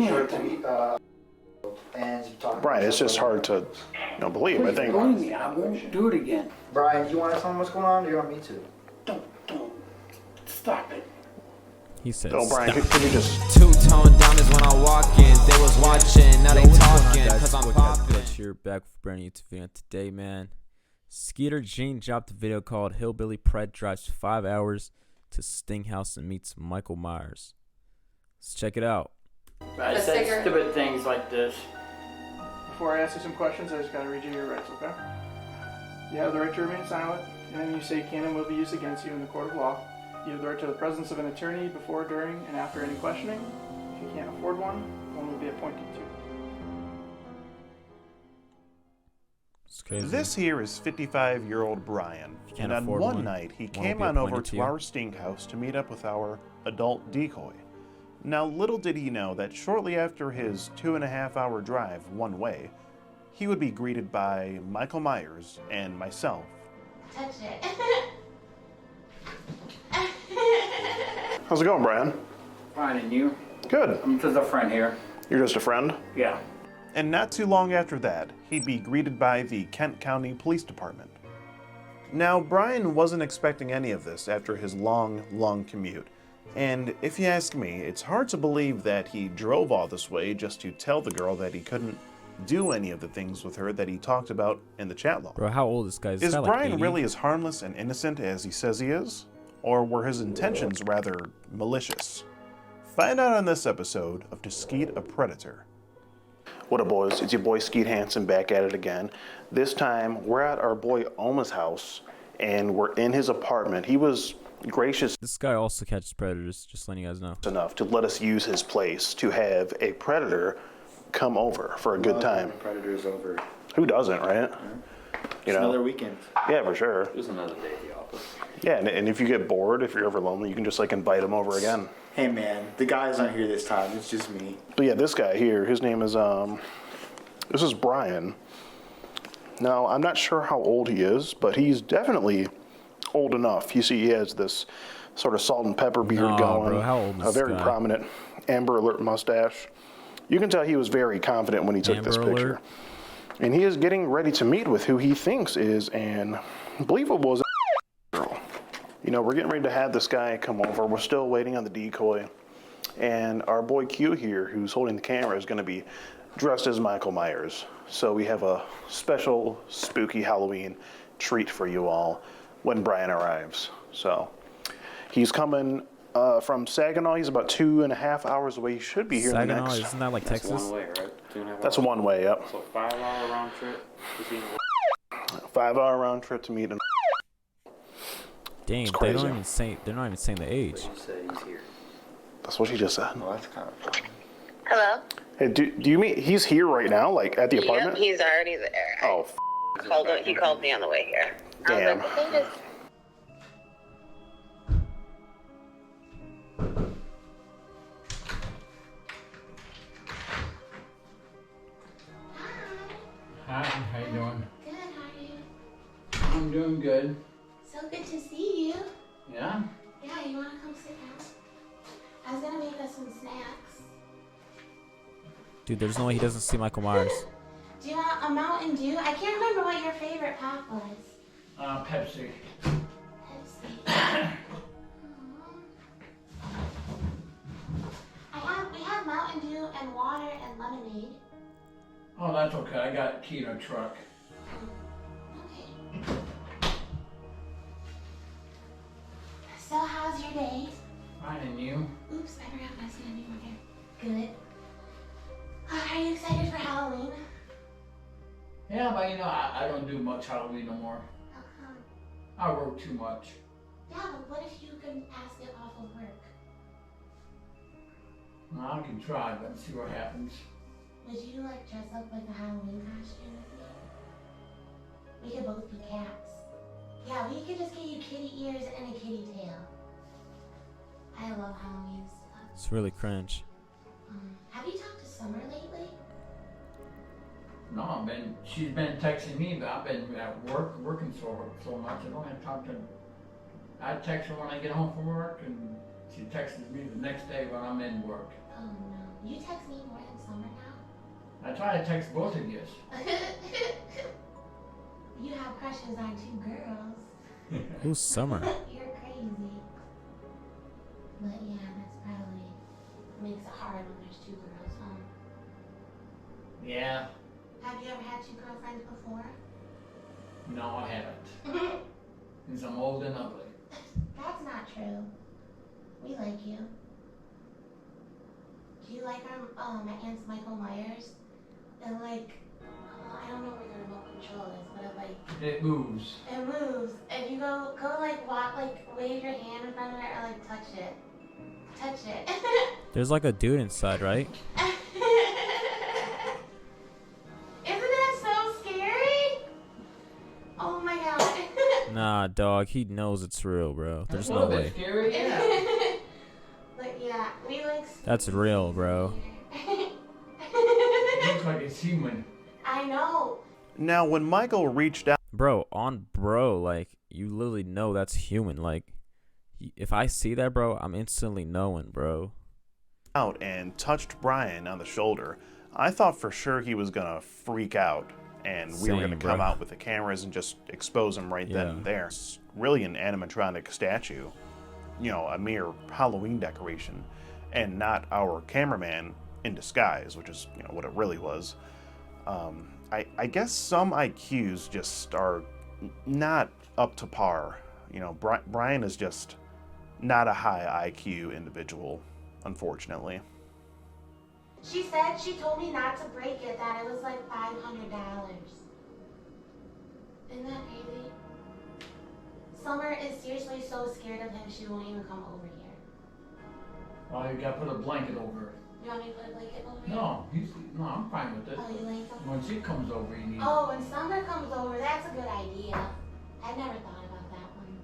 sure to meet, and talk. Brian, it's just hard to, believe. I think. Believe me, I won't do it again. Brian, you want to tell him what's going on, or you want me to? Don't. Stop it. He said, Oh, Brian, can you just... Two-tone diamonds when I walk in. They was watching, now they talking, cause I'm poppin'. Here back with a brand new YouTube video today, man. Skeeter Jean dropped a video called Hillbilly Pred drives 5 hours to Sting House and meets Michael Myers. Let's check it out. I said stupid things like this. Before I ask you some questions, I just gotta read you your rights, okay? You have the right to remain silent. Anything you say can and will be used against you in the court of law. You have the right to the presence of an attorney before, during, and after any questioning. If you can't afford one will be appointed to. It's crazy. This here is 55-year-old Brian, and on one night he came on over to our Sting House to meet up with our adult decoy. Now, little did he know that shortly after his 2.5-hour drive one way, he would be greeted by Michael Myers and myself. Touch it. How's it going, Brian? Fine, and you? Good. I'm just a friend here. You're just a friend? Yeah. And not too long after that, he'd be greeted by the Kent County Police Department. Now, Brian wasn't expecting any of this after his long commute. And if you ask me, it's hard to believe that he drove all this way just to tell the girl that he couldn't do any of the things with her that he talked about in the chat log. Bro, how old is this guy? Is Brian really as harmless and innocent as he says he is? Or were his intentions rather malicious? Find out on this episode of To Skeet a Predator. What up, boys? It's your boy Skeet Hansen back at it again. This time, we're at our boy Oma's house, and we're in his apartment. He was gracious This guy also catches predators, just letting you guys know. enough to let us use his place to have a predator come over for a good time. Predator's over. Who doesn't, right? You know? Another weekend. Yeah, for sure. It was another day at the office. Yeah, and if you get bored, if you're ever lonely, you can just like invite him over again. Hey man, the guy's not here this time. It's just me. But yeah, this guy here, his name is this is Brian. Now, I'm not sure how old he is, but he's definitely old enough. You see, he has this sort of salt and pepper beard going, bro, how old is a very this guy? prominent Amber Alert mustache. You can tell he was very confident when he took this Amber picture. Alert. And he is getting ready to meet with who he thinks is an unbelievable girl. You know, we're getting ready to have this guy come over. We're still waiting on the decoy. And our boy Q here, who's holding the camera, is going to be dressed as Michael Myers. So we have a special spooky Halloween treat for you all when Brian arrives. So he's coming from Saginaw. He's about 2.5 hours away. He should be here in the Saginaw, next... isn't that like That's Texas? one way, right? 2.5 That's hours. one way, yep. So 5-hour round trip. 5-hour round trip to meet him. Dang, It's they crazy. don't even say. They're not even saying the age. You said he's here. That's what she just said. Well, that's kind of fun. Hello? Hey, do you mean he's here right now, like at the apartment? Yep, he's already there. Oh, He called me on the way here. damn. I was like, okay, just... Hi, how you doing? Good, how are you? I'm doing good. So good to see you. Yeah? Yeah, you wanna come sit down? I was gonna make us some snacks. Dude, there's no way he doesn't see Michael Myers. Do you want a Mountain Dew? I can't remember what your favorite pop was. Pepsi. Pepsi. We have Mountain Dew and water and lemonade. Oh, that's okay. I got a key to a truck. Okay. So how's your day? Fine, and you? Oops, I forgot my standing order. Good. Are you excited for Halloween? Yeah, but you know, I don't do much Halloween no more. How come? I work too much. Yeah, but what if you can ask it off of work? Well, I can try, but see what happens. Would you like dress up like a Halloween costume with me? We could both be cats. Yeah, we could just get you kitty ears and a kitty tail. I love Halloween stuff. It's really cringe. Have you talked to Summer lately? No, she's been texting me, but I've been at work, working so much. I don't have time to. I text her when I get home from work, and she texts me the next day when I'm in work. Oh no. You text me more I try to text both of you. You have crushes on 2 girls. Who's Summer? You're crazy. But yeah, that's probably makes it hard when there's 2 girls, huh? Yeah. Have you ever had 2 girlfriends before? No, I haven't. Because I'm old and ugly. That's not true. We like you. Do you like my aunt's Michael Myers? And like, I don't know where the remote control is, but It moves. it moves. If you go like walk, like wave your hand in front of it or like touch it. Touch it. There's like a dude inside, right? Isn't that so scary? Oh my god. Nah, dog. He knows it's real, bro. There's A no little way. bit scary, yeah. But yeah, we like. That's real, bro. It looks like it's human. I know. Now, when Michael reached out Bro, like, you literally know that's human. Like, if I see that, bro, I'm instantly knowing, bro. and touched Brian on the shoulder, I thought for sure he was gonna freak out and we were Same, gonna come bro. out with the cameras and just expose him right then Yeah. and there. It's really an animatronic statue, you know, a mere Halloween decoration, and not our cameraman in disguise, which is, you know, what it really was. I guess some IQs just are not up to par. You know, Brian is just not a high IQ individual, unfortunately. She said she told me not to break it, that it was like $500. Isn't that crazy? Summer is seriously so scared of him she won't even come over here. Oh, you gotta put a blanket over it. You want me to put a blanket over here? No, I'm fine with it. Oh, you like them? When she comes over, you need. Oh, when Summer comes over, that's a good idea. I never thought about that one.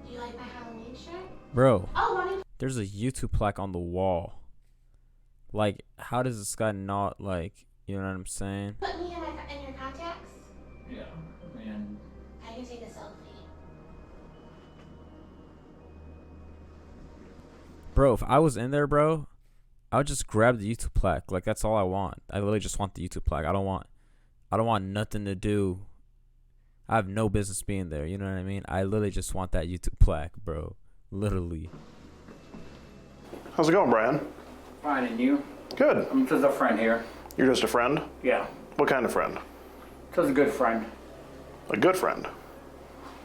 Do you like my Halloween shirt? Bro, Oh, want me there's a YouTube plaque on the wall. Like, how does this guy not, like, you know what I'm saying? to put me in your contacts? Yeah, and I can take a selfie. Bro, if I was in there, bro, I would just grab the YouTube plaque. Like, that's all I want. I literally just want the YouTube plaque. I don't want nothing to do. I have no business being there. You know what I mean? I literally just want that YouTube plaque, bro. Literally. How's it going, Brian? fine, and you? Good. I'm just a friend here. You're just a friend? Yeah, What kind of friend? just a good friend. A good friend.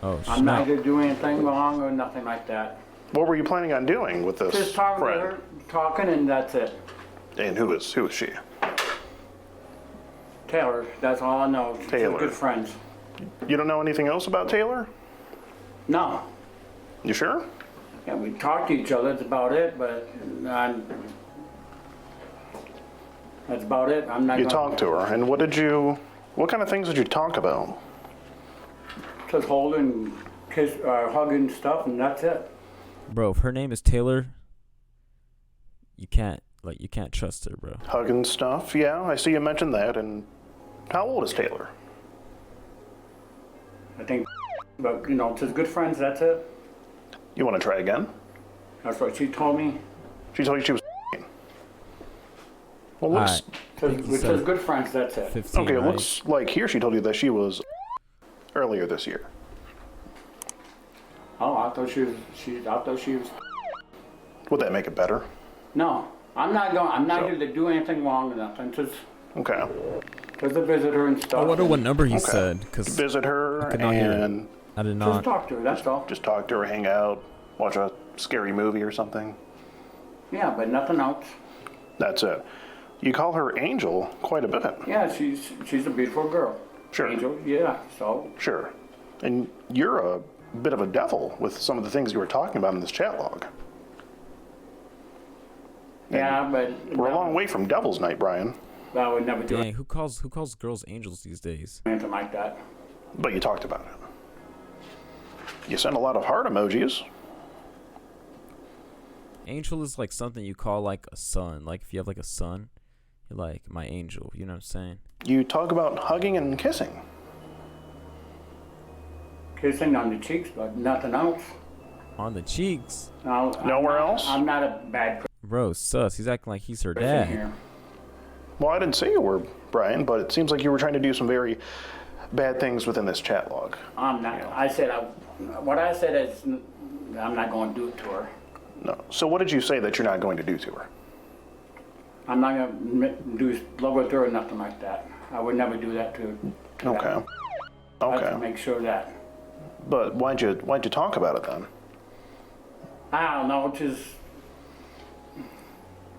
Oh, I'm not snap. gonna do anything wrong or nothing like that. What were you planning on doing with this Just talking to friend? her, talking, and that's it. And who is she? Taylor, that's all I know. Just Taylor. good friends. You don't know anything else about Taylor? No. You sure? Yeah, we talk to each other, that's about it, but that's about it. I'm not You gonna talked to her, and what kind of things did you talk about? just holding, kiss, hugging stuff, and that's it. Bro, if her name is Taylor, you can't trust her, bro. Hugging stuff, yeah, I see you mentioned that, and how old is Taylor? I think, but just good friends, that's it. You want to try again? That's what she told me. She told you she was Well, looks, Alright. We're just good friends, that's it. 15, okay, it right? looks like here she told you that she was earlier this year. Oh, I thought she was. Would that make it better? No, I'm not So- here to do anything wrong or nothing. Just Okay. a visitor and stuff. I wonder what number he Okay. said, because Visit her could not hear it. and I did Just not. talk to her, that's all. just talk to her, hang out, watch a scary movie or something. Yeah, but nothing else. That's it. You call her Angel quite a bit. Yeah, she's a beautiful girl. Sure. Angel, yeah, so. Sure. And you're a bit of a devil with some of the things you were talking about in this chat log. Yeah, but. We're a long way from Devil's Night, Brian. I would never do Dang, who calls girls angels these days? anything like that. But you talked about it. You sent a lot of heart emojis. Angel is like something you call like a son. Like if you have like a son, you're like my angel. You know what I'm saying? You talk about hugging and kissing. Kissing on the cheeks, but nothing else. On the cheeks, No, Nowhere else? I'm not a bad bro. Sus. He's acting like he's her person dad. here. Well, I didn't say you were, Brian, but it seems like you were trying to do some very bad things within this chat log. I'm not. I said, what I said is, I'm not going to do it to her. No. So what did you say that you're not going to do to her? I'm not going to do love with her or nothing like that. I would never do that to Okay. that. I have to Okay. make sure that. But why'd you talk about it then? I don't know, it's just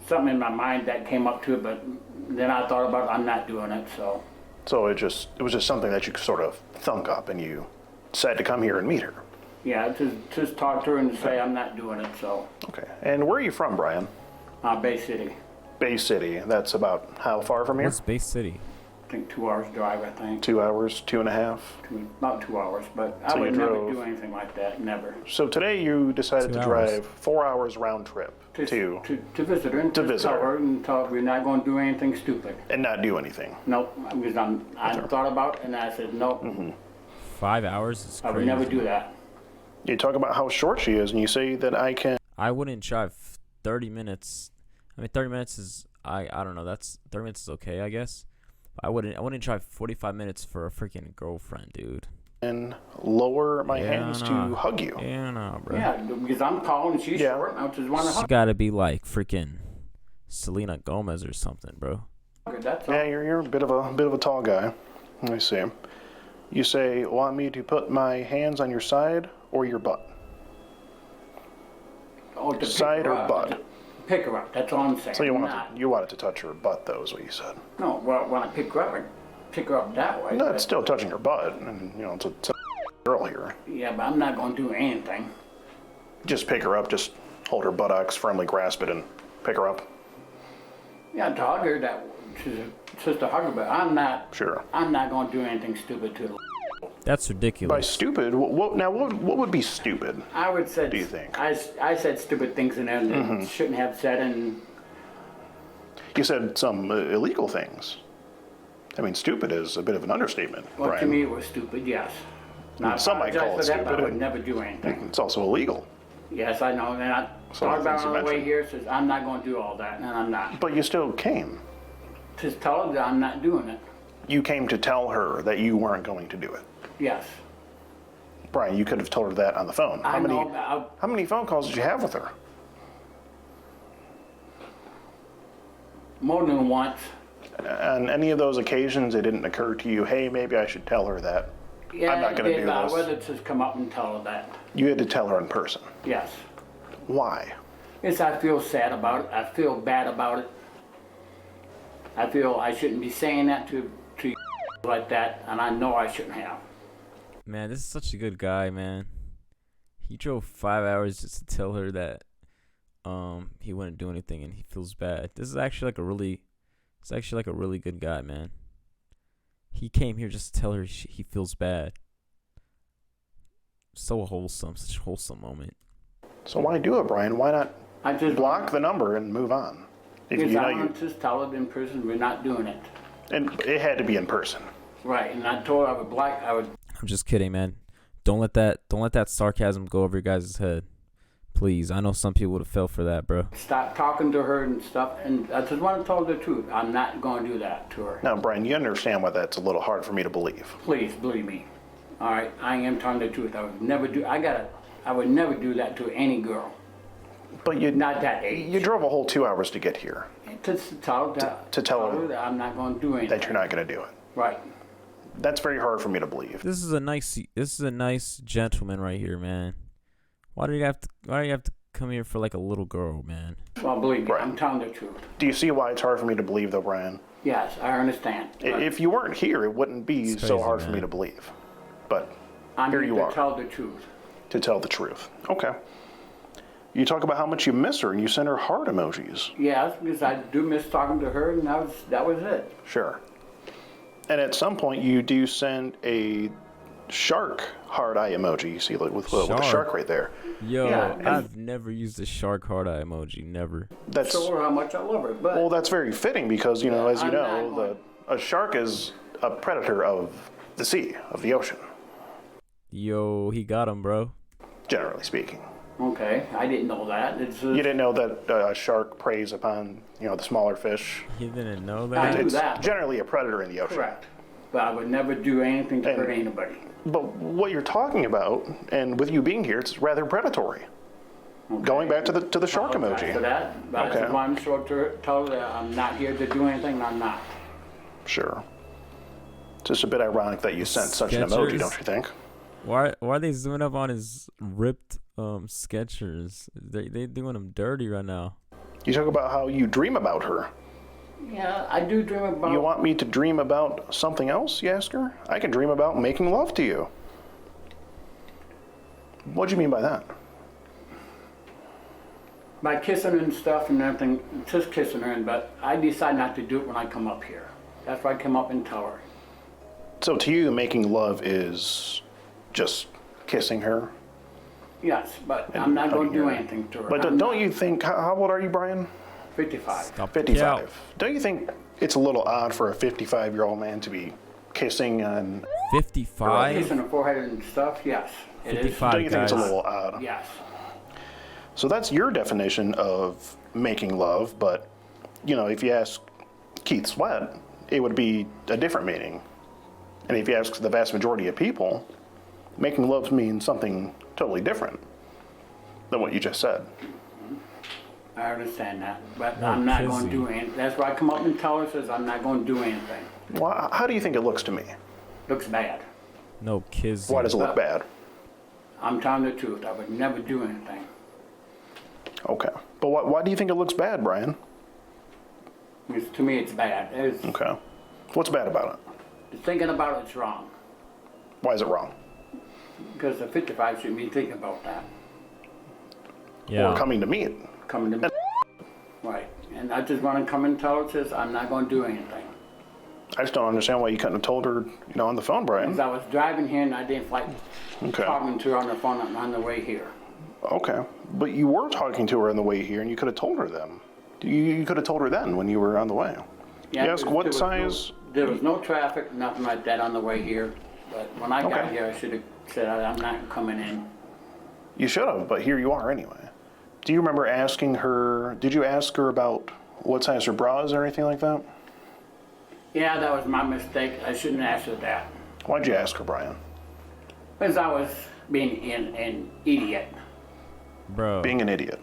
something in my mind that came up to it, but then I thought about it, I'm not doing it, so. So it was just something that you sort of thunk up and you decided to come here and meet her. Yeah, just talk to her and say I'm not doing it, so. Okay. And where are you from, Brian? Bay City, Bay City. That's about how far from here? What's Bay City? I think 2 hours drive, I think. 2 hours, 2.5. About 2 hours, but I So you would never drove- do anything like that, never. So today you decided 2 to hours. drive 4 hours round trip Just to to visit her and to just visit tell her. her and tell her we're not going to do anything stupid. and not do anything. Nope, because I thought about it and I said, nope, 5 hours is I crazy. would never do that. You talk about how short she is, and you say that I can. I wouldn't drive 30 minutes. I mean, 30 minutes is I don't know. That's 30 minutes is okay, I guess. I wouldn't drive 45 minutes for a freaking girlfriend, dude. Lower my Yeah, hands nah. to hug you. Yeah, no, bro. Yeah, because I'm tall and she's Yeah. short and I just want to She hug gotta be like freaking Selena Gomez or something, bro. her. That's all. Yeah, you're a bit of a tall guy. Let me see. You say, want me to put my hands on your side or your butt? Oh, to pick Side her or up. butt? Pick her up, that's all I'm saying. So you Not- wanted to touch her butt, though, is what you said. No, well, when I pick her up, I pick her up that way. No, but- it's still touching her butt, and it's a girl here. Yeah, but I'm not going to do anything. Just pick her up, just hold her buttocks, firmly grasp it, and pick her up. Yeah, to hug her, that she's just a hugger, but I'm not. Sure. I'm not going to do anything stupid to her. That's By ridiculous. stupid, what would be stupid? I would say. Do you think? I said stupid things in there that shouldn't have said, and You said some illegal things. I mean, stupid is a bit of an understatement, well, Brian. to me it was stupid. Yes. Now, Some might call it for that, but stupid, I would and- never do anything. It's also illegal. Yes, I know, and I Some thought of the about things it you on the way mentioned. here. Says I'm not going to do all that, and I'm not. But you still came. Just tell her that I'm not doing it. You came to tell her that you weren't going to do it. Yes. Brian, you could have told her that on the phone. I know. How many phone calls did you have with her? More than once. On any of those occasions, it didn't occur to you, hey, maybe I should tell her that. Yeah, I'm not going to do I'd this. rather just come up and tell her that. You had to tell her in person. Yes. Why? Yes, I feel sad about it. I feel bad about it. I feel I shouldn't be saying that to you like that, and I know I shouldn't have. Man, this is such a good guy, man. He drove 5 hours just to tell her that he wouldn't do anything and he feels bad. This is actually like a really good guy, man. He came here just to tell her he feels bad. So wholesome, such a wholesome moment. So why do it, Brian? Why not I just block the number and move on? If Because you know I you, want to just tell her in prison we're not doing it. and it had to be in person. Right, and I told her I would I'm just kidding, man. Don't let that sarcasm go over your guys' head. Please. I know some people would have fell for that, bro. stop talking to her and stuff, and I just want to tell her the truth. I'm not going to do that to her. Now, Brian, you understand why that's a little hard for me to believe. Please believe me. All right, I am telling the truth. I would never do. I would never do that to any girl. But you Not that age. You drove a whole 2 hours to get here. To tell her that, To tell her that I'm not going to do anything. that you're not going to do it. Right. That's very hard for me to believe. This is a nice gentleman right here, man. Why do you have to come here for like a little girl, man? Well, believe me, Right. I'm telling the truth. Do you see why it's hard for me to believe, though, Brian? Yes, I understand. If you weren't here, it wouldn't be It's so crazy, hard for man. me to believe. But I'm here here you to are. tell the truth. to tell the truth. Okay. You talk about how much you miss her, and you send her heart emojis. Yes, because I do miss talking to her, and that was it. Sure. And at some point, you do send a shark heart eye emoji. You see, like with the Shark? shark right there. Yo, Yeah, and- I've never used a shark heart eye emoji. Never. That's Show her how much I love her. But well, that's very fitting because as you I'm not know, going- a shark is a predator of the sea, of the ocean, Yo, he got him, bro. generally speaking. Okay, I didn't know that. You didn't know that a shark preys upon, the smaller fish? He didn't know I that. knew It's that. generally a predator in the ocean. Correct. But I would never do anything to hurt anybody. But what you're talking about, and with you being here, it's rather predatory. Okay. Going back to the shark Apologize for emoji. that, but I Okay. just wanted to tell her that I'm not here to do anything, and I'm not. Sure. It's just a bit ironic that you sent such an emoji, Skechers? don't you think? Why are they zooming up on his ripped Skechers? They doing him dirty right now. You talk about how you dream about her. Yeah, I do dream about... You want me to dream about something else, you ask her? I can dream about making love to you. What do you mean by that? By kissing her and stuff and everything, just kissing her, but I decide not to do it when I come up here. That's why I come up and tell her. So to you, making love is just kissing her? Yes, but I'm not going to do anything to her. But I'm don't not. you think, how old are you, Brian? 55. Stop the 55. cap. Don't you think it's a little odd for a 55-year-old man to be kissing on... 55. Kissing her forehead and stuff, yes. It is. 55. Don't you think it's a guys. little odd? Yes. So that's your definition of making love, but, if you ask Keith Sweat, it would be a different meaning. And if you ask the vast majority of people, making love means something totally different than what you just said. I understand that, but No, I'm not going to kissing. do anything. That's why I come up and tell her, says I'm not going to do anything. Well, how do you think it looks to me? Looks bad. No kissing. Why does it look bad? I'm telling the truth. I would never do anything. Okay. But why do you think it looks bad, Brian? Because to me, it's bad. Okay. What's bad about it? Thinking about it's wrong. Why is it wrong? Because the 55 shouldn't be thinking about that. Yeah. Or coming to meet? Coming to me. Right. And I just want to come and tell her, says I'm not going to do anything. I just don't understand why you couldn't have told her, on the phone, Brian. Because I was driving here and I didn't like Okay. talking to her on the phone on the way here. Okay. But you were talking to her on the way here, and you could have told her then. You could have told her then when you were on the way. Yeah, Yes, there what was size? there was no traffic, nothing like that on the way here. But when I got Okay. here, I should have said I'm not coming in. You should have, but here you are anyway. Do you remember asking her, did you ask her about what size her bra is or anything like that? Yeah, that was my mistake. I shouldn't have asked her that. Why'd you ask her, Brian? Because I was being an idiot. Bro. Being an idiot.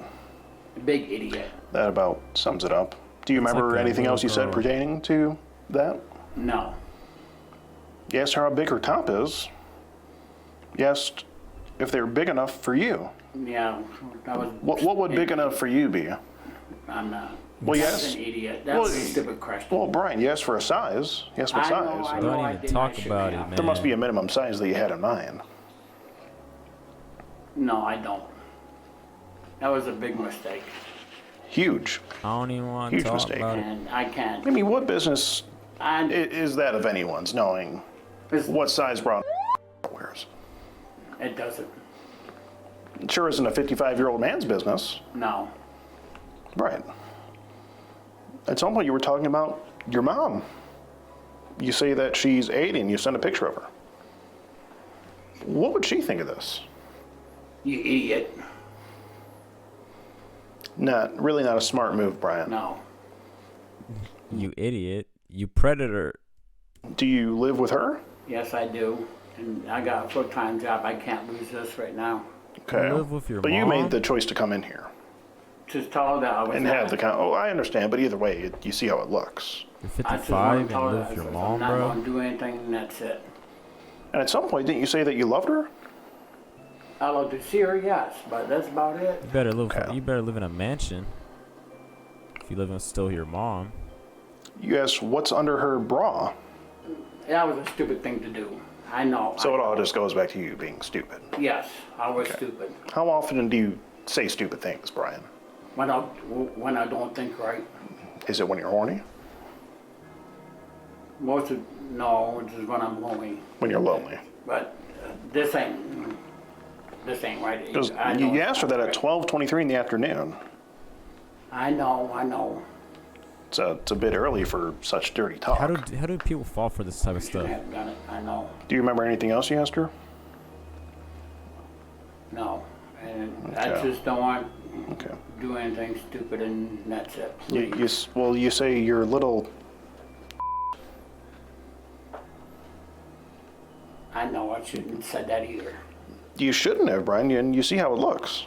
A big idiot. That about sums it up. Do you remember like a anything else you little said girl. pertaining to that? No. You asked her how big her top is. You asked if they were big enough for you. Yeah, that was... What would big enough for you be? I'm not. Well, That's yes. an idiot. That's Well, a stupid question. Well, Brian, you asked for a size. You asked what I know, size. I know. Don't I even did, I talk shouldn't about it, have. man. There must be a minimum size that you had in mind. No, I don't. That was a big mistake. Huge. I don't even want to Huge talk mistake. about it. And I can't. I mean, what business And is that of anyone's knowing what size bra wears? it doesn't. It sure isn't a 55-year-old man's business. No. Right. At some point you were talking about your mom. You say that she's 80 and you send a picture of her. What would she think of this? You idiot. Really not a smart move, Brian. No. You idiot. You predator. Do you live with her? Yes, I do. And I got a full-time job. I can't lose this right now. Okay. You live with your but you mom? made the choice to come in here Just tell her that I was and have the Oh, I understand, but either way, you see how it looks. You're I just want 55 to tell and her live that with your I'm mom, not bro. going to do anything, and that's it. And at some point, didn't you say that you loved her? I love to see her, yes, but that's about it. You better live. Okay. You better live in a mansion. If you live in still your mom. You asked what's under her bra. That was a stupid thing to do. I know. So I it all know. just goes back to you being stupid. Yes, I was stupid. How often do you say stupid things, Brian? When I don't think right. Is it when you're horny? No, just when I'm lonely. When you're lonely? But this ain't right. Because I know you it's asked her not that at right. 12:23 in the afternoon. I know. It's a bit early for such dirty talk. How do people fall for this type of I stuff? have done it. I know. Do you remember anything else you asked her? No. And I Okay. just don't want Okay. to do anything stupid, and that's it. Well, you say you're little. I know I shouldn't have said that either. You shouldn't have, Brian, and you see how it looks.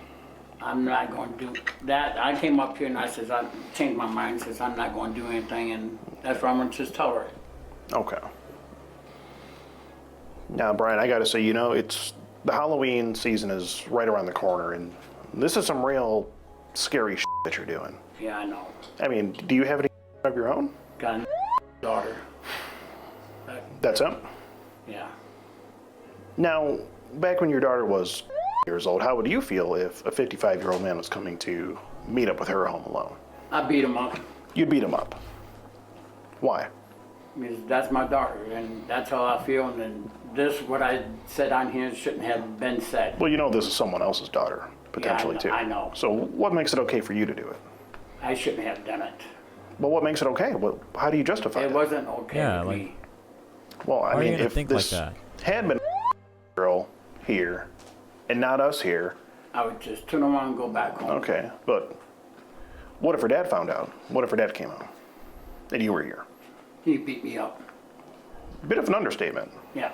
I'm not going to do that. I came up here and I says, I changed my mind, says I'm not going to do anything, and that's what I'm going to just tell her. Okay. Now, Brian, I got to say, it's the Halloween season is right around the corner, and this is some real scary shit that you're doing. Yeah, I know. I mean, do you have any of your own? Got a daughter. That's it? Yeah. Now, back when your daughter was years old, how would you feel if a 55-year-old man was coming to meet up with her home alone? I beat him up You'd beat him up. Why? because that's my daughter, and that's how I feel. And then this, what I said on here, shouldn't have been said. Well, this is someone else's daughter, potentially, too. I know. So what makes it okay for you to do it? I shouldn't have done it. Well, what makes it okay? How do you justify It that? wasn't okay Yeah, with like- me. Well, I Why are you mean, gonna if think like this that? had been girl here and not us here, I would just turn around and go back home. okay, but what if her dad found out? What if her dad came out and you were here? He beat me up. Bit of an understatement. Yeah.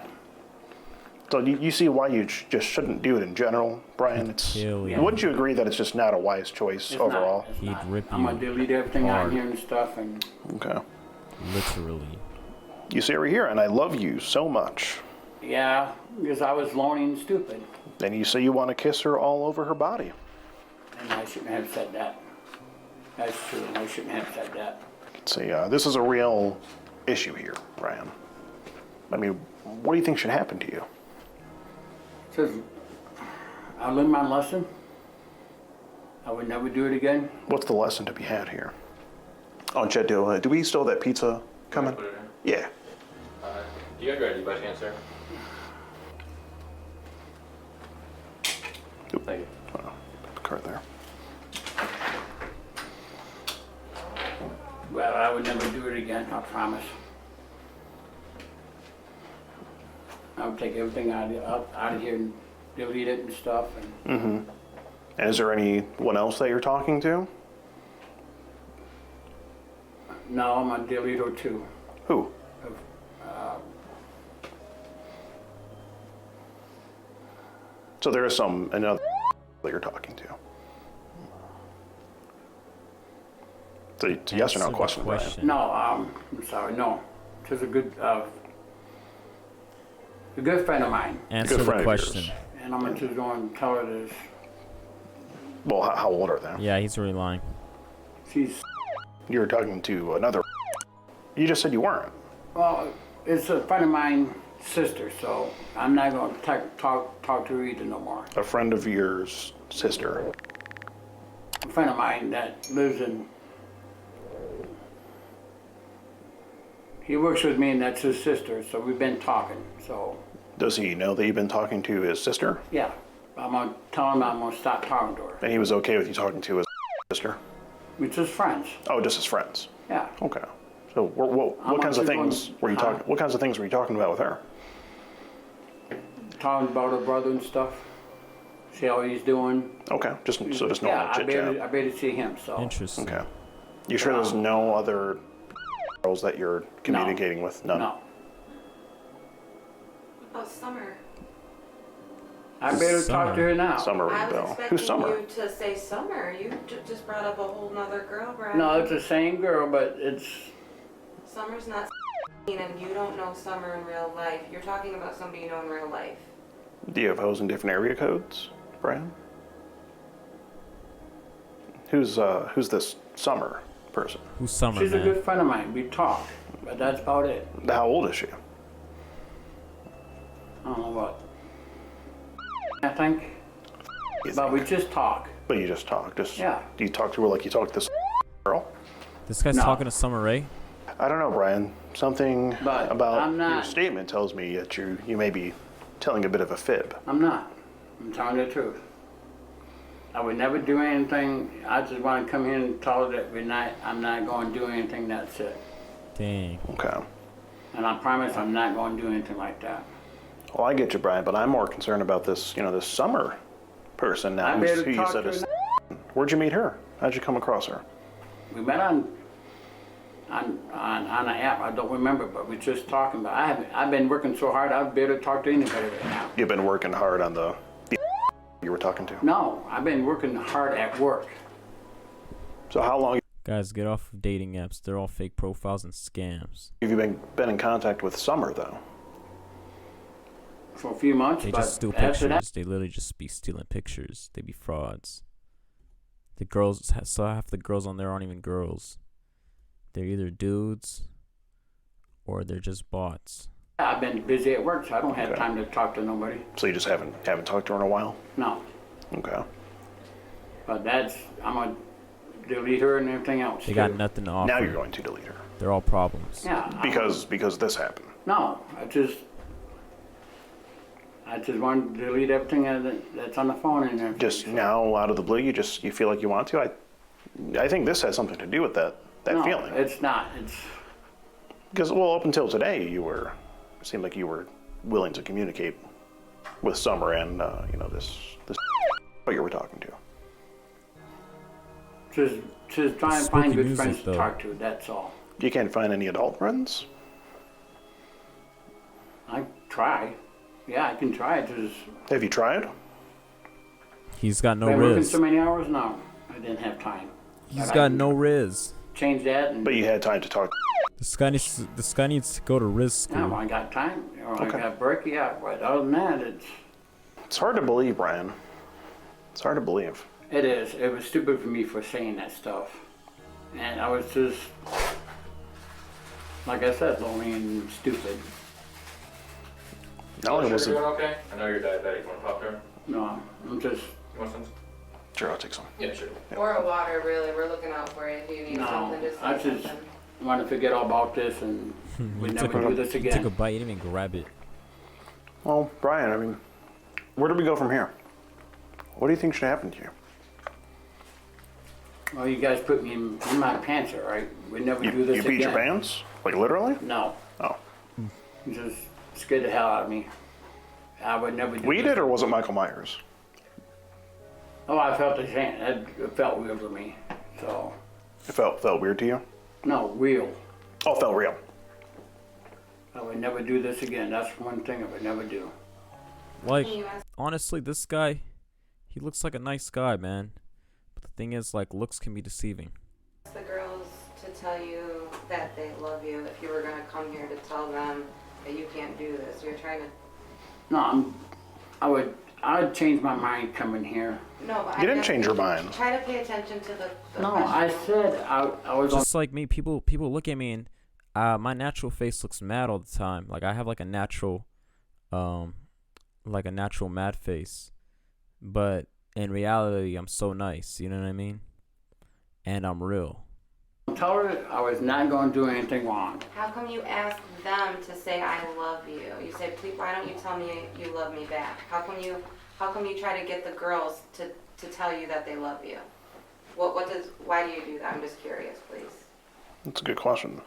So you see why you just shouldn't do it in general, Brian? Kill you. Wouldn't you agree that it's just not a wise choice It's overall? Not, it's He'd not. rip I'm going you to delete everything hard. on here and stuff, and Okay. Literally. You say we're here, and I love you so much. yeah, because I was lonely and stupid. And you say you want to kiss her all over her body. And I shouldn't have said that. That's true. I shouldn't have said that. See, this is a real issue here, Brian. I mean, what do you think should happen to you? Says, I learned my lesson. I would never do it again. What's the lesson to be had here? Oh, Chet, do we still have that pizza coming? Put it in. Yeah. Do you guys ready by chance, sir? Oop. Thank you. Card there. Well, I would never do it again, I promise. I would take everything out of here and delete it and stuff. And And is there anyone else that you're talking to? now I'm on delete her too. Who? So there is another that you're talking to. So it's a yes or no Answer the question, Brian. question. No, I'm sorry, no. She's a good friend of mine. Answer Good the friend of yours. question. And I'm just going to tell her this. Well, how old are they? Yeah, he's really lying. She's, You were talking to another. You just said you weren't. well, it's a friend of mine's sister, so I'm not going to talk to her either no more. A friend of yours, sister. A friend of mine that lives in, he works with me and that's his sister, so we've been talking, so, Does he know that you've been talking to his sister? yeah. I'm going to tell him I'm going to stop talking to her. And he was okay with you talking to his sister? We're just friends, Oh, just as friends. yeah. Okay. So what kinds of things were you talking? What kinds of things were you talking about with her? Talking about her brother and stuff. See how he's doing. Okay, just normal Yeah, chit I chat. barely see him, so. Interesting. Okay. You sure there's no other girls that you're communicating with? None. No. Oh, Summer. I barely talk to her now. Summer I was Bell. expecting Who's Summer? you to say Summer. You just brought up a whole nother girl, Brad. No, it's the same girl, but it's, Summer's not and you don't know Summer in real life. You're talking about somebody you know in real life. Do you have hoes in different area codes, Brian? Who's this Summer person? Who's Summer, she's a man? good friend of mine. We talk, but that's about it. How old is she? I don't know what. I think, You but think? we just talk. But you just talk. Just Yeah. Do you talk to her like you talk to this girl? This guy's No. talking to Summer Rae. I don't know, Brian. Something But about I'm your not. statement tells me that you may be telling a bit of a fib. I'm not. I'm telling the truth. I would never do anything. I just want to come here and tell her that I'm not going to do anything. That's it. Dang. Okay. And I promise I'm not going to do anything like that. Well, I get you, Brian, but I'm more concerned about this, this Summer person now. I who's- better who you talk said to is. her. Where'd you meet her? How'd you come across her? We met on an app. I don't remember, but we just talking about. I've been working so hard. I'd be able to talk to anybody right now. You've been working hard on the you were talking to. No, I've been working hard at work. So how long Guys, get off of dating apps. They're all fake profiles and scams. have you been in contact with Summer though? For a few months, They but just steal after that, pictures. They literally just be stealing pictures. They be frauds. The girls, so half the girls on there aren't even girls. They're either dudes or they're just bots. I've been busy at work, so I don't have Okay. time to talk to nobody. So you just haven't talked to her in a while? No, Okay. but I'm gonna delete her and everything else. They got too. nothing to offer. Now you're going to delete her. They're all problems. Yeah. Because this happened. No, I just want to delete everything that's on the phone and everything. Just now out of the blue you feel like you want to? I think this has something to do with that no, feeling. it's not. It's Because well up until today it seemed like you were willing to communicate with Summer and this what you were talking to. just try and Spooky find good music, friends to though. talk to. That's all. You can't find any adult friends? I try. Yeah, I can try. Just Have you tried? He's got no been working riz. so many hours now. I didn't have time. He's But I got can no riz. change that and But you had time to talk. This guy needs to go to riz yeah, when school. I got time or Okay. I got break. Yeah, but other than that, It's hard to believe, Brian. It's hard to believe. it is. It was stupid for me for saying that stuff, and I was just like I said, lonely and stupid. Not only was Sugar it doing okay? I know you're diabetic. Want a pop there? No, I'm just You want some? sure I'll take some. Yeah, sure. Or a water, really. We're looking out for you if you need No, something. Just I say just- something. want to forget all about this and we He never do this He took a again. bite. He didn't even grab it. Well, Brian, I mean, where do we go from here? What do you think should happen to you? Well, you guys put me in my pants, all right? We never do this You again. peed your pants? Like literally? No, Oh. you just scared the hell out of me. I would never do We this. did, or was it Michael Myers? Oh, I felt the same. It felt weird to me. So, It felt weird to you? no, real. Oh, it felt real. I would never do this again. That's one thing I would never do. Like, Can you ask honestly, this guy, he looks like a nice guy, man. But the thing is, like, looks can be deceiving. the girls to tell you that they love you if you were going to come here to tell them that you can't do this? You're trying to... No, I'd change my mind coming here. No, but You didn't change your mind. Try to pay attention to the No, question. I said I was on. Just like me, people look at me and my natural face looks mad all the time. Like I have like a natural mad face, but in reality, I'm so nice. You know what I mean? And I'm real. Tell her I was not going to do anything wrong. How come you ask them to say I love you? You say, please, why don't you tell me you love me back? How come you try to get the girls to tell you that they love you? Why do you do that? I'm just curious, please. That's a good question.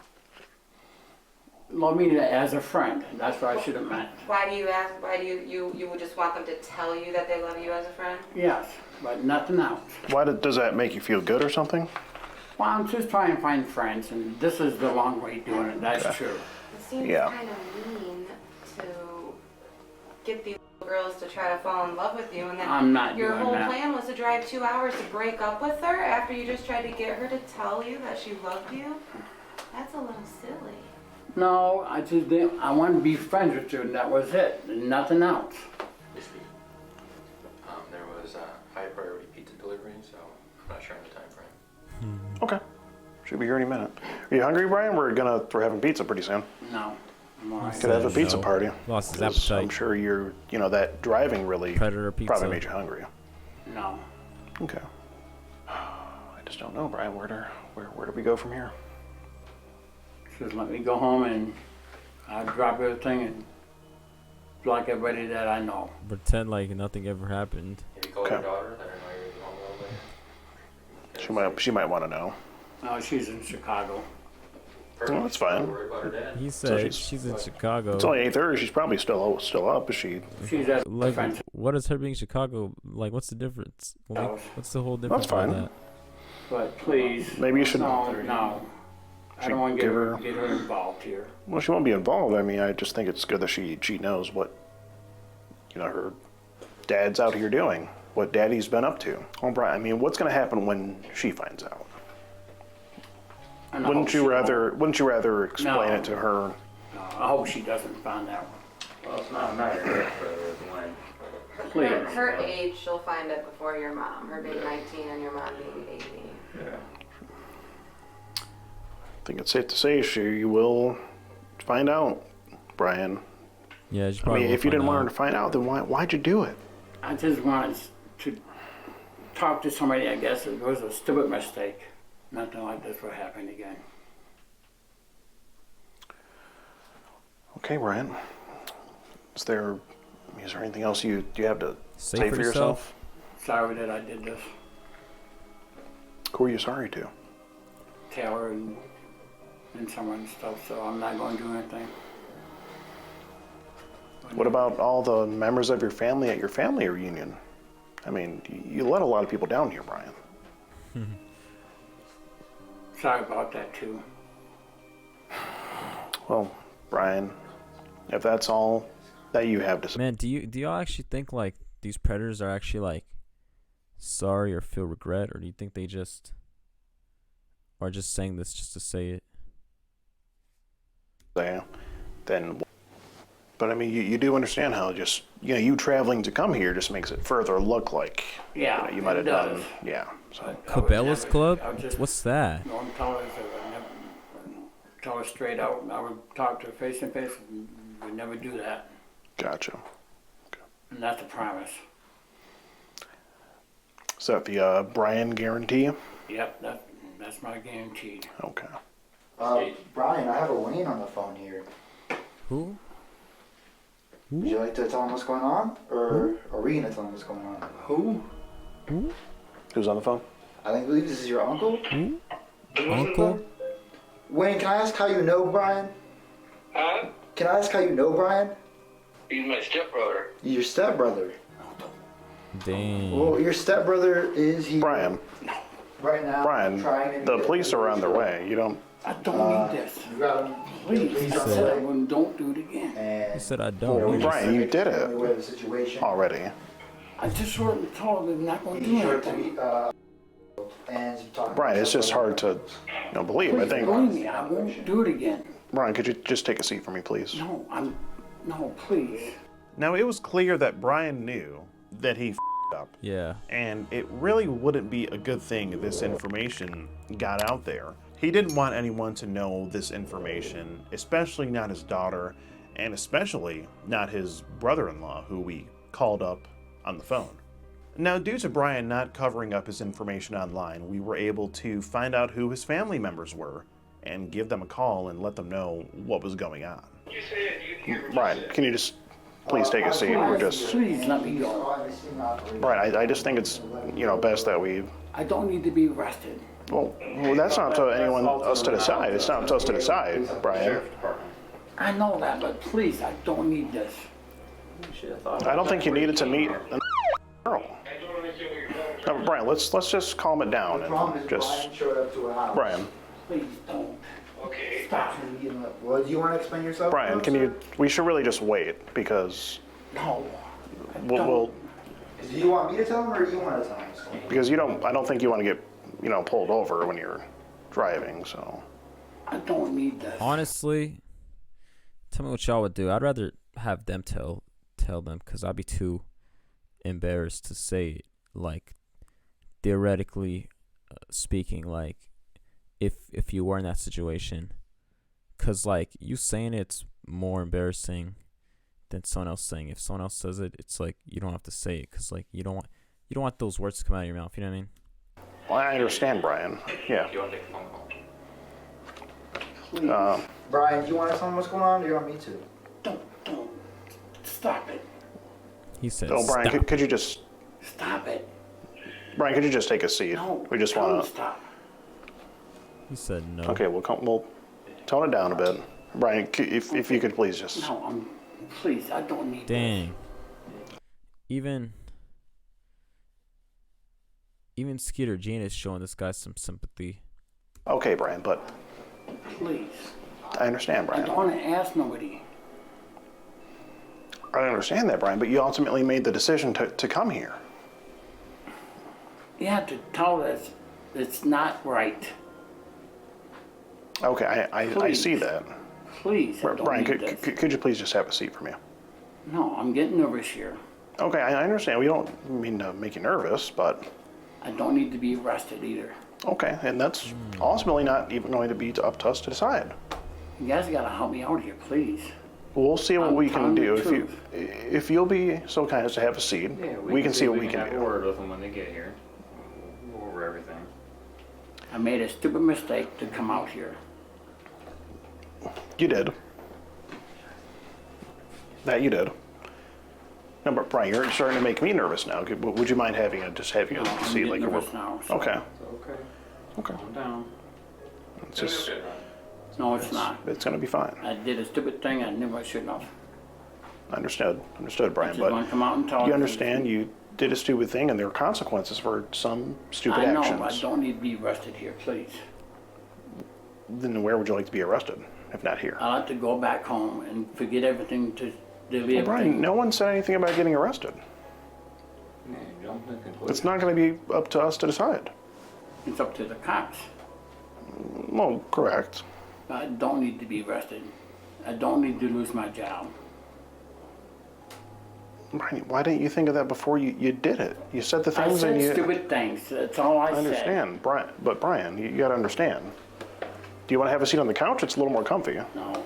Love me as a friend. That's what I should have meant. Why do you ask? Why do you would just want them to tell you that they love you as a friend? Yes, but nothing else. Does that make you feel good or something? Well, I'm just trying to find friends, and this is the long way of doing it. That's Okay. true. It seems Yeah. kind of mean to get these girls to try to fall in love with you, and then I'm not your doing whole that. plan was to drive 2 hours to break up with her after you just tried to get her to tell you that she loved you. That's a little silly. No, I just didn't. I wanted to be friends with you, and that was it. Nothing else. Basically, there was high priority pizza delivery, so I'm not sure on the time frame. Okay. Should be here any minute. Are you hungry, Brian? We're having pizza pretty soon. No, I'm all right. Could have a pizza No. party. Lost his 'Cause appetite. I'm sure that driving really Predator pizza. probably made you hungry. No. Okay. I just don't know, Brian. Where do we go from here? Just let me go home, and I'll drop everything and block everybody that I know. Pretend like nothing ever happened. Have you called Okay. your daughter? Let her know you're gonna be home a little bit. She might want to know. No, she's in Chicago. Well, that's fine. Worry about her dad. He said she's- she's in Chicago. It's only 8:30. She's probably still up. Is she? She's at Like, friends. what is her being Chicago? Like, what's the difference? Like, what's the whole difference? That's fine. about that? But please. Maybe you should- No. I don't want to give get her involved here. Well, she won't be involved. I mean, I just think it's good that she knows what, her dad's out here doing, what daddy's been up to. Oh, Brian, I mean, what's going to happen when she finds out? And I Wouldn't hope you she rather explain No. it to her? won't. No, I hope she doesn't find out. Well, it's not a matter of when. Please. Her age, she'll find it before your mom. Her being 19 and your mom being 18. Yeah. I think it's safe to say you will find out, Brian. Yeah, she I probably mean, will if you didn't find want out. her to find out, then why'd you do it? I just wanted to talk to somebody. I guess it was a stupid mistake. Nothing like this will happen again. Okay, Brian. Is there anything else you have to say for yourself? Sorry that I did this. Who are you sorry to? Taylor and someone and stuff, so I'm not going to do anything. What about all the members of your family at your family reunion? I mean, you let a lot of people down here, Brian. Sorry about that too. Well, Brian, if that's all that you have to say. Man, do y'all actually think like these predators are actually like sorry or feel regret, or do you think they just are just saying this just to say it? Then, but I mean, you do understand how just you traveling to come here just makes it further look like Yeah, you might have it done. does. Yeah. So Cabela's Club? I would just, What's that? No, I'm telling her, I never tell her straight out. I would talk to her face to face. We never do that, gotcha. and that's a promise. Is that the Brian guarantee? Yep, that's my guarantee. Okay. Brian, I have a Wayne on the phone here. Who? Would you like to tell him what's going on? Or are we going to tell him what's going on? Who? Who's on the phone? I believe this is your uncle. Uncle? Wayne, can I ask how you know Brian? Huh? Can I ask how you know Brian? He's my stepbrother. Your stepbrother. Dang. Well, your stepbrother is here Brian. right now. Brian, trying to the get police are on their way. You don't. I don't need this. You got him. Please, I said I wouldn't. Don't do it again. And He said I Well, don't. Brian, you did it aware of the situation. already. I just heard and told her they're not going to do Be sure to anything. be, and talk. Brian, it's just hard to believe. I Please think. believe me, I won't do it again. Brian, could you just take a seat for me, please? No, please. Now, it was clear that Brian knew that he f***ed up. Yeah. And it really wouldn't be a good thing if this information got out there. He didn't want anyone to know this information, especially not his daughter, and especially not his brother-in-law, who we called up on the phone. Now, due to Brian not covering up his information online, we were able to find out who his family members were and give them a call and let them know what was going on. You said you didn't hear what Brian, you said. can you just please take a seat? We're just... Please let me go. Brian, I just think it's, best that we... I don't need to be arrested. Well, that's not to anyone us to decide. It's not up to us to decide, Brian. I know that, but please, I don't need this. I don't think you needed to meet a girl. No, Brian, let's just calm it down and just... Brian showed up to a house. Brian, Please don't. Okay. Stop. Well, do you want to explain yourself? Brian, we should really just wait because No. we'll Do you want me to tell him or do you want to tell him? because I don't think you want to get, pulled over when you're driving, so. I don't need this. Honestly, tell me what y'all would do. I'd rather have them tell them, because I'd be too embarrassed to say it. Like, theoretically speaking, like, if you were in that situation, because like you saying it's more embarrassing than someone else saying. If someone else says it, it's like you don't have to say it, because like you don't want those words to come out of your mouth. You know what I mean? Well, I understand, Brian. Yeah. Do you want to take a phone call? Please. Brian, do you want to tell him what's going on or do you want me to? Don't. Stop it. He said, Oh, Brian, stop. could you just... Stop it. Brian, could you just take a seat? No. We just tell him want to to... stop. He said no. Okay, we'll Tone it down a bit. Brian, if you could please just... No, please, I don't need Dang. Even Skeeter Jean is showing this guy some sympathy. Okay, Brian, but... Please. I understand, Brian. I don't want to ask nobody. I understand that, Brian, but you ultimately made the decision to come here. You have to tell us it's not right. Okay, I see that. Please, I don't Brian, need this. could you please just have a seat for me? No, I'm getting nervous here. Okay, I understand. We don't mean to make you nervous, but... I don't need to be arrested either. Okay, and that's ultimately not even going to be up to us to decide. You guys gotta help me out here, please. We'll see what we can telling do. the If you'll be so kind as to have a seat, Yeah, we can see what we can have a do. word with them when they get here. We'll go over everything. I made a stupid mistake to come out here. You did. That you did. No, but Brian, you're starting to make me nervous now. Would you mind having a seat I'm like nervous now. So. Okay. Okay. Okay. Calm down. It's just No, it's not. it's going to be fine. I did a stupid thing I knew I shouldn't have. Understood, Brian. just But want to come out and tell you you. understand you did a stupid thing, and there are consequences for some stupid I know, actions. but I don't need to be arrested here, please. Then where would you like to be arrested, if not here? I like to go back home and forget everything to delete Well, Brian, everything. no one said anything about getting arrested. Yeah, jump to the conclusion. It's not going to be up to us to decide. It's up to the cops. Well, correct. I don't need to be arrested. I don't need to lose my job. Brian, why didn't you think of that before you did it? You said the I things and said you... stupid things. That's all I I said. understand, Brian, but Brian, you got to understand. Do you want to have a seat on the couch? It's a little more comfy. No.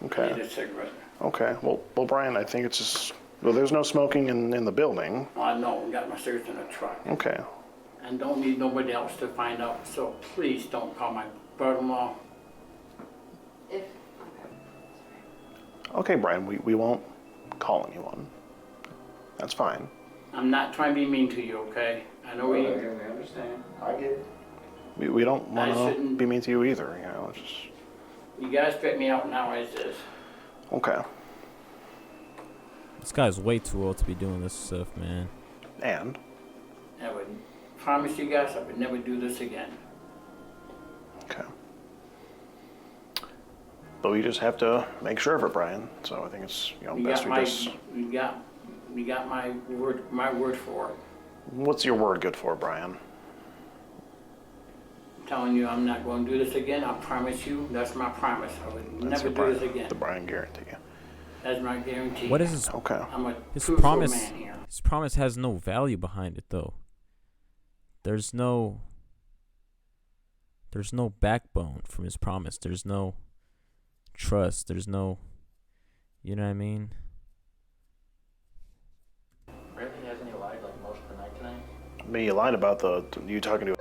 I Okay. need a cigarette. Okay. Well, Brian, I think it's just... Well, there's no smoking in the building. I know. I got my cigarettes in the truck. Okay. And don't need nobody else to find out. So please don't call my brother-in-law. If, Okay, Brian, we won't call anyone. That's fine. I'm not trying to be mean to you, okay? I know we. We understand. I get it. We don't want to shouldn't- be mean to you either, you know. It's just... You guys fit me out now as is. Okay. This guy's way too old to be doing this stuff, man. And? I would promise you guys I would never do this again. Okay. But we just have to make sure of it, Brian. So I think it's You best got we my, just... you got my word for it. What's your word good for, Brian? I'm telling you I'm not going to do this again. I promise you. That's my promise. I would That's never the do Brian, this again. the Brian guarantee. That's my guarantee. What is his Okay. I'm a his truthful promise? man here. His promise has no value behind it, though. There's no backbone from his promise. There's no trust. There's no, you know what I mean? Really hasn't he lied like most of the night tonight? I mean, you lied about you talking to...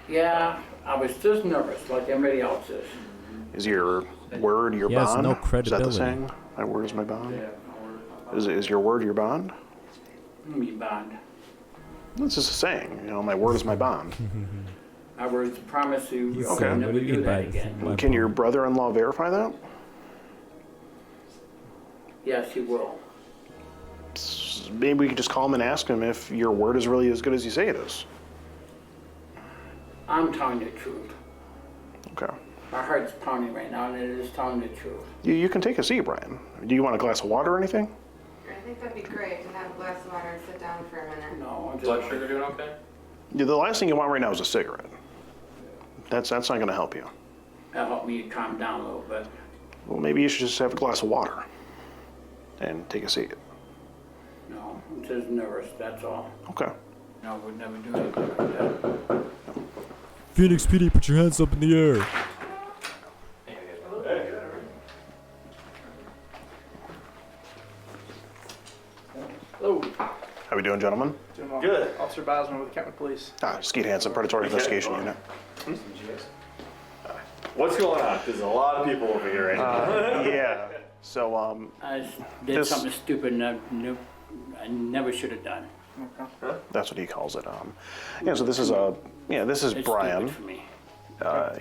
Yeah, I was just nervous like everybody else is. Is your word your He has bond? no Is that credibility. the saying? My word is my bond? Yeah. Is your word your bond? Me bond. That's just a saying. You know, my word is my bond. I was to promise you I Okay. would never do that again. Can your brother-in-law verify that? Yes, he will. Maybe we could just call him and ask him if your word is really as good as you say it is. I'm telling the truth. Okay. My heart's pounding right now, and it is telling the truth. You can take a seat, Brian. Do you want a glass of water or anything? I think that'd be great to have a glass of water and sit down for a minute. No, I'm Blood just. sugar doing okay? Yeah, the last thing you want right now is a cigarette. That's not going to help you. That'll help me calm down a little bit. Well, maybe you should just have a glass of water and take a seat. No, I'm just nervous, that's all. Okay. No, I would never do anything like that. Phoenix PD, put your hands up in the air. Hello. How we doing, gentlemen? Doing well. Good. Officer Bosman with the Kentwood Police. Skeet Hansen, Predatory Investigation Unit. What's going on? There's a lot of people over here right now. Yeah. So, I did This- something stupid and I never should have done. that's what he calls it. Yeah. So this is this is It's Brian. stupid for me.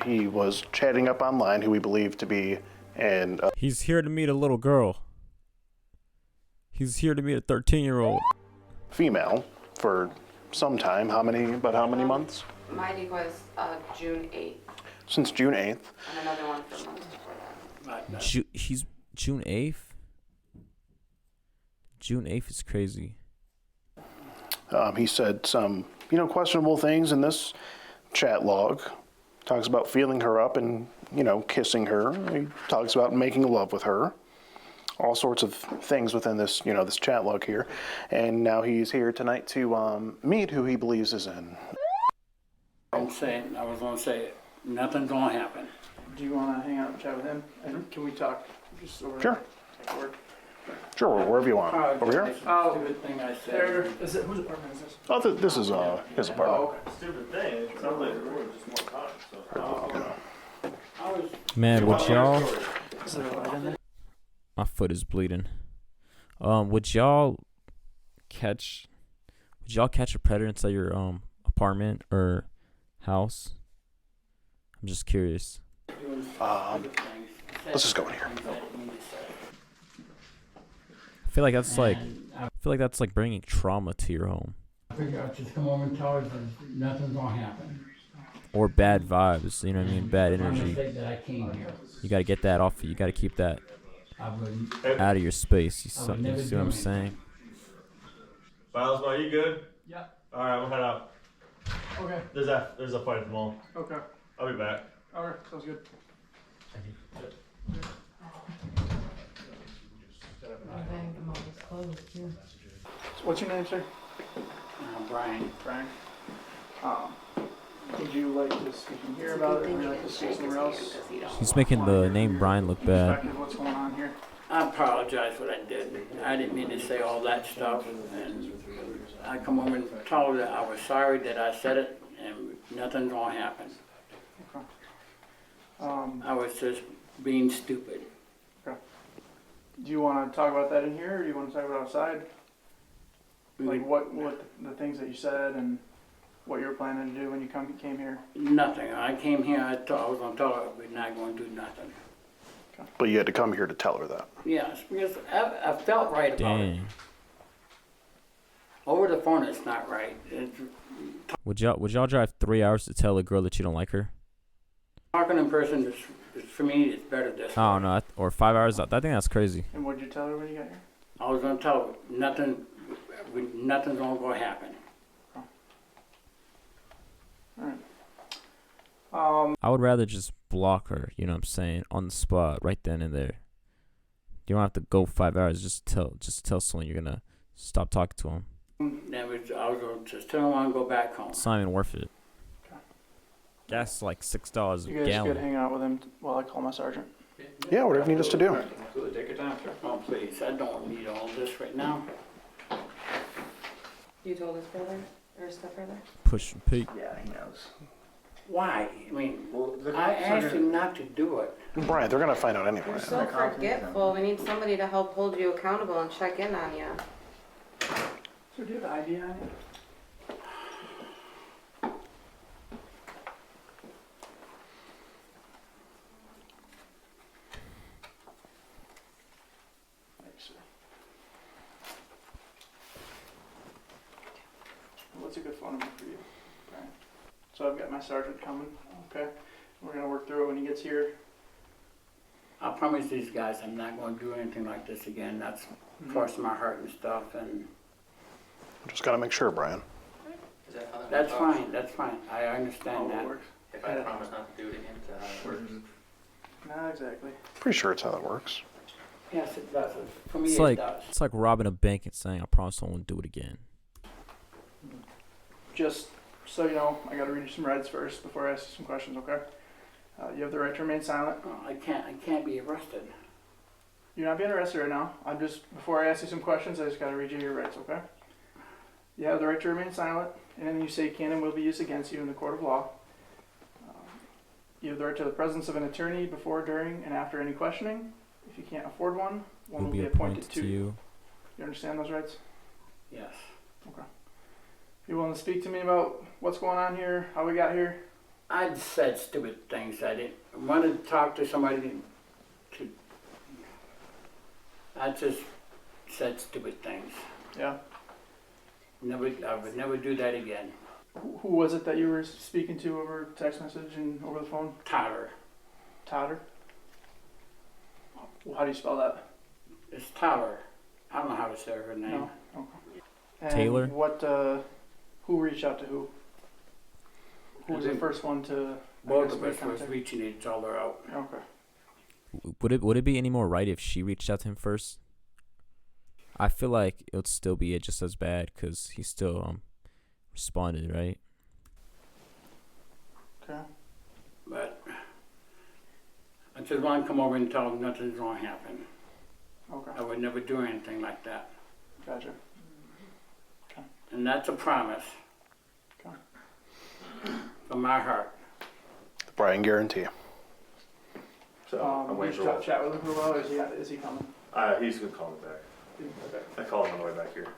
He was chatting up online who we believe to be an He's here to meet a little girl. He's here to meet a 13-year-old. female for some time. How many months? My decoy is June 8th, Since June 8th. and another one for months before that. He's June 8th? June 8th is crazy. He said some, questionable things in this chat log. Talks about feeling her up and, kissing her. He talks about making love with her. All sorts of things within this, this chat log here. And now he's here tonight to meet who he believes is in. I was gonna say, nothing's gonna happen. Do you want to hang out and chat with him? And can we talk just over Sure. at work? Sure, wherever you want. Over here? Oh, Stupid thing I said. There, is it, whose apartment is this? Oh, this is his apartment. Oh, okay. Stupid thing. It sounds like we're just more time. So. I was Man, would y'all... Is there a light in there? My foot is bleeding. Would y'all catch a predator inside your apartment or house? I'm just curious. Let's just go in here. I feel like that's like bringing trauma to your home. I figure I'll just come over and tell her that nothing's gonna happen. Or bad vibes, you know what I mean? Bad My energy. mistake that I came here. You gotta get that off you. You gotta keep that I wouldn't. out of your space. You I would never see what I'm do saying? Miles, are you good? Yeah. All right, we'll head out. Okay. There's a fight at the mall. Okay. I'll be back. All right. Sounds good. What's your name, sir? Brian. Brian. Would you like to speak in here about it, or would you like to speak somewhere else? He's making the name Brian look bad. Perspective, what's going on here? I apologize what I did. I didn't mean to say all that stuff, and I come home and told her that I was sorry that I said it, and nothing's gonna happen. Okay. I was just being stupid. Do you want to talk about that in here, or do you want to talk about outside? Like what the things that you said and what you were planning to do when you came here? Nothing. I came here, I was gonna tell her we're not gonna do nothing. But you had to come here to tell her that. Yes, because I felt right about it. Dang. Over the phone, it's not right. Would y'all drive 3 hours to tell a girl that you don't like her? Talking in person, for me, it's better this way. I don't know. Or 5 hours. I think that's crazy. And what did you tell her when you got here? I was gonna tell her nothing's gonna happen. All right. I would rather just block her, you know what I'm saying, on the spot, right then and there. You don't have to go 5 hours. Just tell someone you're gonna stop talking to them. I was gonna just tell her I want to go back home. It's not even worth it. Gas is like $6 a You guys gallon. could hang out with him while I call my sergeant. Yeah, whatever you need us to do. Absolutely, take your time, sir. Oh, please, I don't need all this right now. You told his brother or stepbrother? Push and peek. Yeah, he knows. Why? I mean, I asked him not to do it. Brian, they're gonna find out anyway. You're so forgetful. We need somebody to help hold you accountable and check in on you. So do you have ID on you? What's a good phone number for you, Brian? So I've got my sergeant coming, okay? We're gonna work through it when he gets here. I promise these guys I'm not going to do anything like this again. That's crossing my heart and stuff, and Just gotta make sure, Brian. Is that how that that's works? fine. That's fine. I understand that. Works. If I promise not to do it again, is that how it works? Not exactly. Pretty sure it's how that works. Yes, it does. For me, It's it does. like robbing a bank and saying, "I promise I won't do it again." Just so you know, I gotta read you some reds first before I ask you some questions, okay? You have the right to remain silent. Oh, I can't be arrested. You're not being arrested right now. Before I ask you some questions, I just gotta read you your rights, okay? You have the right to remain silent. Anything you say can and will be used against you in the court of law. You have the right to the presence of an attorney before, during, and after any questioning. If you can't afford one will be appointed to you. You understand those rights? Yes. Okay. You willing to speak to me about what's going on here, how we got here? I'd said stupid things. I didn't want to talk to somebody I just said stupid things. Yeah. I would never do that again. Who was it that you were speaking to over text message and over the phone? Tyler. Totter? Well, how do you spell that? It's Tyler. I don't know how to say her name. No? Okay. And Taylor? What, who reached out to who? Who was the first one to... Both of us was reaching each other out. Okay. Would it be any more right if she reached out to him first? I feel like it would still be just as bad because he still responded, right? Okay. But I just want to come over and tell him nothing's going to happen. Okay. I would never do anything like that. Gotcha. Okay. And that's a promise. Okay. From my heart. The Brian guarantee. So I'm You waiting just for dropped chat with him for a while, or is he coming? He's gonna call me back. Okay. I called him on the way back here.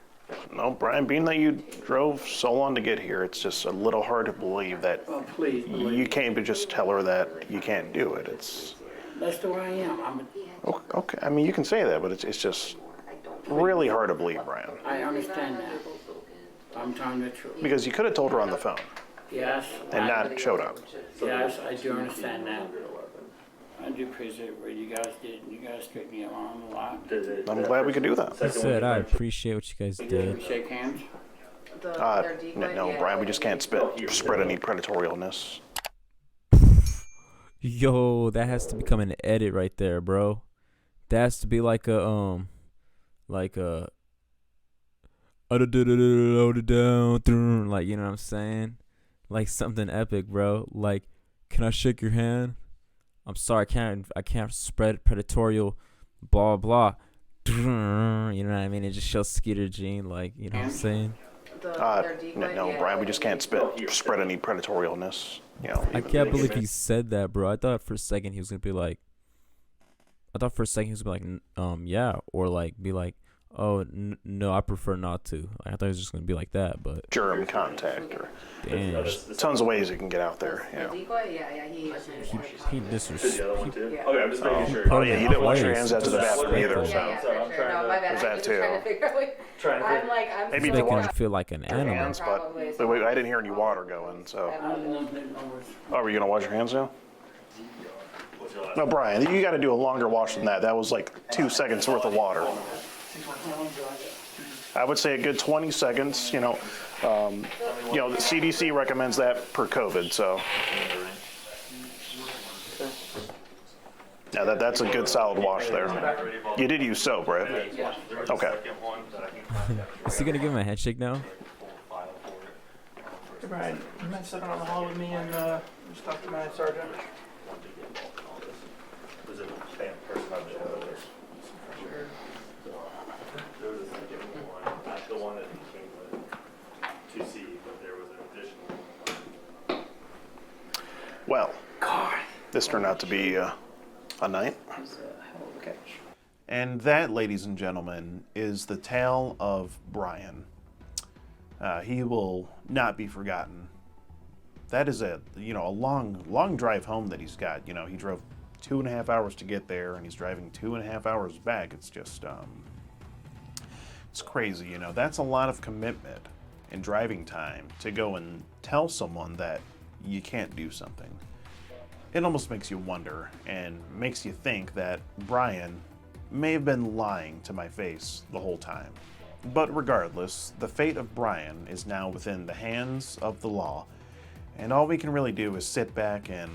No, Brian, being that you drove so long to get here, it's just a little hard to believe that Oh, please. you can't just tell her that you can't do it. It's That's the way I am. okay. I mean, you can say that, but it's just really hard to believe, Brian. I understand that. I'm telling the truth. Because you could have told her on the phone Yes. and not showed up. Yes, I do understand that. I do appreciate what you guys did. You guys took me along a lot. I'm glad we could do that. He said, I appreciate what you guys did. Shake hands. No, Brian, we just can't spread any predatorialness. Yo, that has to become an edit right there, bro. That has to be like a like you know what I'm saying? Like something epic, bro. Like, can I shake your hand? I'm sorry, I can't spread predatorial, blah blah. You know what I mean? It just shows Skeeter Jean, like, you know what I'm saying? No, Brian, we just can't spread any predatorialness. You know. I can't believe he said that, bro. I thought for a second he was gonna be like, yeah, or like be like, oh no, I prefer not to. Like, I thought he was just gonna be like that, but Germ contact or damn, tons of ways it can get out there. You know. he disrespect. Okay, I'm just making sure. Oh yeah, you didn't wash your hands after the bathroom either. So. There's that too. Maybe Making him feel like an animal. hands, but wait, I didn't hear any water going. So, oh, were you gonna wash your hands now? No, Brian, you got to do a longer wash than that. That was like 2 seconds worth of water. I would say a good 20 seconds. You know, the CDC recommends that per COVID. So, yeah, that's a good solid wash there. You did use soap, right? Okay. Is he gonna give him a handshake now? Hey, Brian, you mind stepping on the hall with me and just talk to my sergeant? Was it the same person on the show? Sure. There was a second one, not the one that he came with to see, but there was an additional one. Well, this turned out to be a night. And that, ladies and gentlemen, is the tale of Brian. He will not be forgotten. That is a long drive home that he's got. You know, he drove 2.5 hours to get there, and he's driving 2.5 hours back. It's just, it's crazy. You know, that's a lot of commitment and driving time to go and tell someone that you can't do something. It almost makes you wonder and makes you think that Brian may have been lying to my face the whole time. But regardless, the fate of Brian is now within the hands of the law, and all we can really do is sit back and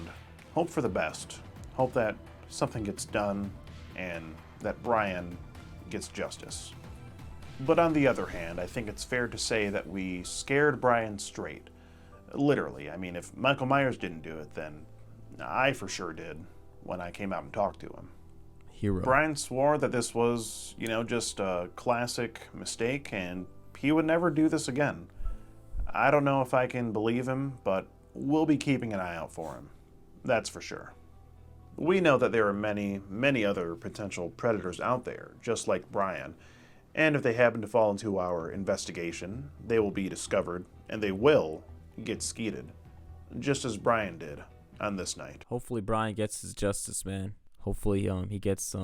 hope for the best. Hope that something gets done and that Brian gets justice. But on the other hand, I think it's fair to say that we scared Brian straight. Literally. I mean, if Michael Myers didn't do it, then I for sure did when I came out and talked to him. Hero. Brian swore that this was, just a classic mistake and he would never do this again. I don't know if I can believe him, but we'll be keeping an eye out for him. That's for sure. We know that there are many, many other potential predators out there, just like Brian. And if they happen to fall into our investigation, they will be discovered and they will get skeeted. just as Brian did on this night. Hopefully Brian gets his justice, man. Hopefully he gets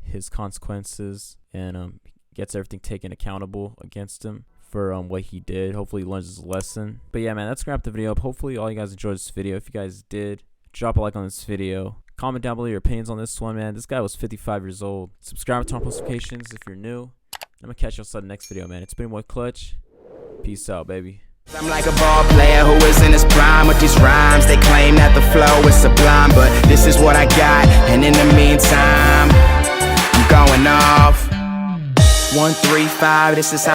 his consequences and gets everything taken accountable against him for what he did. Hopefully he learns his lesson. But yeah, man, let's wrap the video up. Hopefully all you guys enjoyed this video. If you guys did, drop a like on this video. Comment down below your opinions on this one, man. This guy was 55 years old. Subscribe to turn on post notifications if you're new. I'm gonna catch you on the next video, man. It's been your boy Clutch. Peace out, baby. I'm like a ball player who is in his prime with these rhymes. They claim that the flow is sublime, but this is what I got. And in the meantime, I'm going off. 1, 3, 5, this is how